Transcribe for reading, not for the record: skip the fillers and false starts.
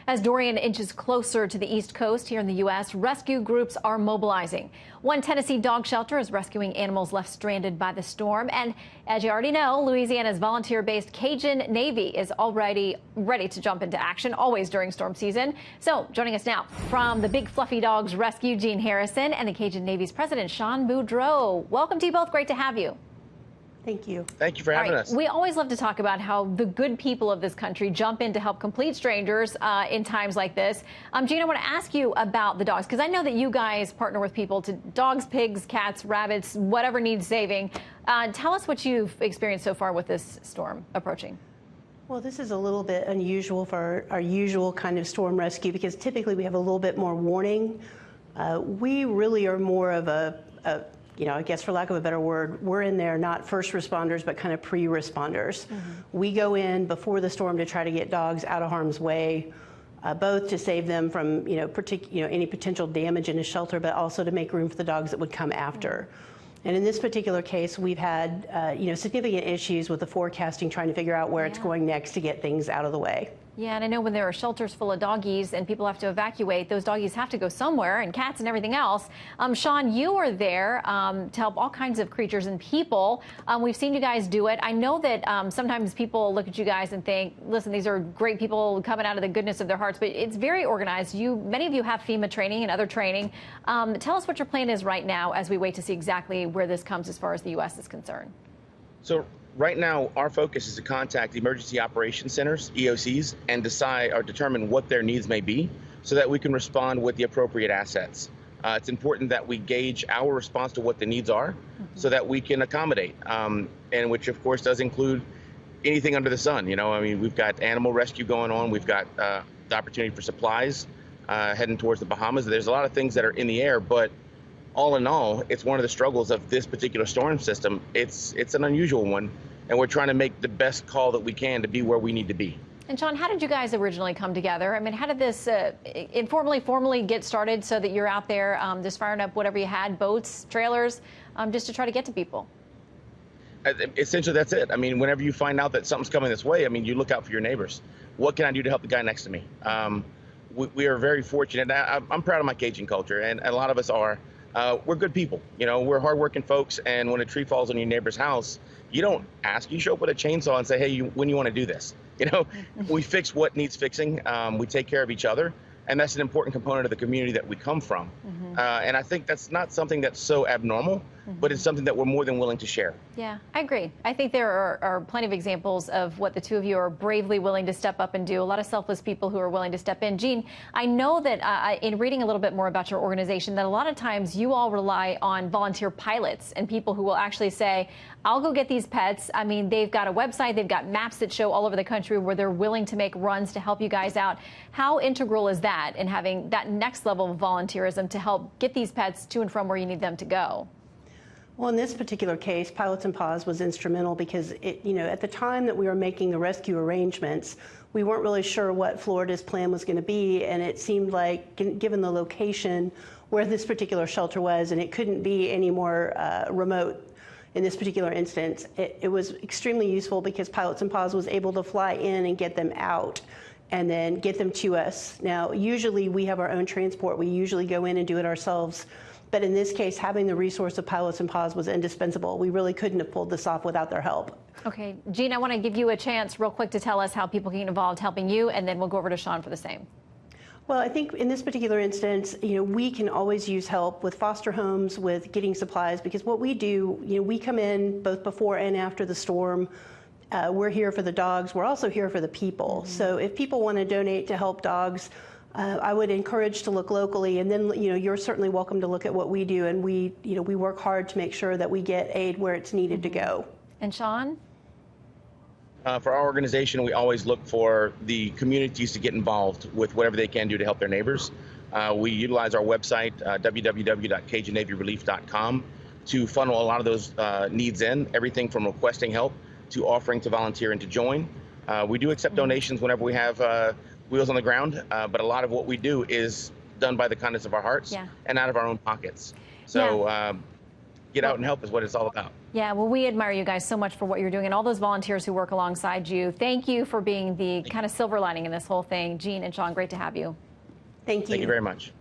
As Dorian inches closer to the East Coast here in the U.S., rescue groups are mobilizing. One Tennessee dog shelter is rescuing animals left stranded by the storm. And as you already know, Louisiana's volunteer-based Cajun Navy is already ready to jump into action, always during storm season. So joining us now from the Big Fluffy Dogs Rescue, Gene Harrison, and the Cajun Navy's president, Sean Boudreau. Welcome to you both. Great to have you. Thank you. Thank you for having us. We always love to talk about how the good people of this country jump in to help complete strangers in times like this. Gene, I want to ask you about the dogs, because I know that you guys partner with people to dogs, pigs, cats, rabbits, whatever needs saving. Tell us what you've experienced so far with this storm approaching. Well, this is a little bit unusual for our usual kind of storm rescue, because typically we have a little bit more warning. We really are more of I guess for lack of a better word, we're in there not first responders, but kind of pre-responders. We go in before the storm to try to get dogs out of harm's way, both to save them from any potential damage in a shelter, but also to make room for the dogs that would come after. And in this particular case, we've had significant issues with the forecasting, trying to figure out where it's going next to get things out of the way. Yeah, and I know when there are shelters full of doggies and people have to evacuate, those doggies have to go somewhere, and cats and everything else. Sean, you are there to help all kinds of creatures and people. We've seen you guys do it. I know that sometimes people look at you guys and think, listen, these are great people coming out of the goodness of their hearts, but it's very organized. Many of you have FEMA training and other training. Tell us what your plan is right now as we wait to see exactly where this comes as far as the U.S. is concerned. So right now, our focus is to contact the emergency operations centers, EOCs, and decide or determine what their needs may be so that we can respond with the appropriate assets. It's important that we gauge our response to what the needs are so that we can accommodate, and which, of course, does include anything under the sun. We've got animal rescue going on. We've got the opportunity for supplies heading towards the Bahamas. There's a lot of things that are in the air, but all in all, it's one of the struggles of this particular storm system. It's an unusual one, and we're trying to make the best call that we can to be where we need to be. And Sean, how did you guys originally come together? I mean, how did this formally get started so that you're out there just firing up whatever you had, boats, trailers, just to try to get to people? Essentially, that's it. I mean, whenever you find out that something's coming this way, you look out for your neighbors. What can I do to help the guy next to me? We are very fortunate. I'm proud of my Cajun culture, and a lot of us are. We're good people. We're hardworking folks, and when a tree falls on your neighbor's house, you don't ask. You show up with a chainsaw and say, hey, when you want to do this? We fix what needs fixing. We take care of each other, and that's an important component of the community that we come from. And I think that's not something that's so abnormal, but it's something that we're more than willing to share. Yeah, I agree. I think there are plenty of examples of what the two of you are bravely willing to step up and do. A lot of selfless people who are willing to step in. Gene, I know that in reading a little bit more about your organization, that a lot of times you all rely on volunteer pilots and people who will actually say, I'll go get these pets. I mean, they've got a website, they've got maps that show all over the country where they're willing to make runs to help you guys out. How integral is that in having that next level of volunteerism to help get these pets to and from where you need them to go? Well, in this particular case, Pilots and Paws was instrumental because at the time that we were making the rescue arrangements, we weren't really sure what Florida's plan was going to be, and it seemed like, given the location where this particular shelter was, and it couldn't be any more remote in this particular instance, it was extremely useful because Pilots and Paws was able to fly in and get them out and then get them to us. Now, usually we have our own transport. We usually go in and do it ourselves. But in this case, having the resource of Pilots and Paws was indispensable. We really couldn't have pulled this off without their help. Okay, Gene, I want to give you a chance real quick to tell us how people can get involved helping you, and then we'll go over to Sean for the same. Well, I think in this particular instance, we can always use help with foster homes, with getting supplies, because what we do, we come in both before and after the storm. We're here for the dogs. We're also here for the people. So if people want to donate to help dogs, I would encourage to look locally, and then you're certainly welcome to look at what we do, and we work hard to make sure that we get aid where it's needed to go. And Sean? For our organization, we always look for the communities to get involved with whatever they can do to help their neighbors. We utilize our website, www.CajunNavyRelief.com, to funnel a lot of those needs in, everything from requesting help to offering to volunteer and to join. We do accept donations whenever we have wheels on the ground, but a lot of what we do is done by the kindness of our hearts and out of our own pockets. So get out and help is what it's all about. Yeah, well, we admire you guys so much for what you're doing and all those volunteers who work alongside you. Thank you for being the kind of silver lining in this whole thing. Jean and Sean, great to have you. Thank you. Thank you very much.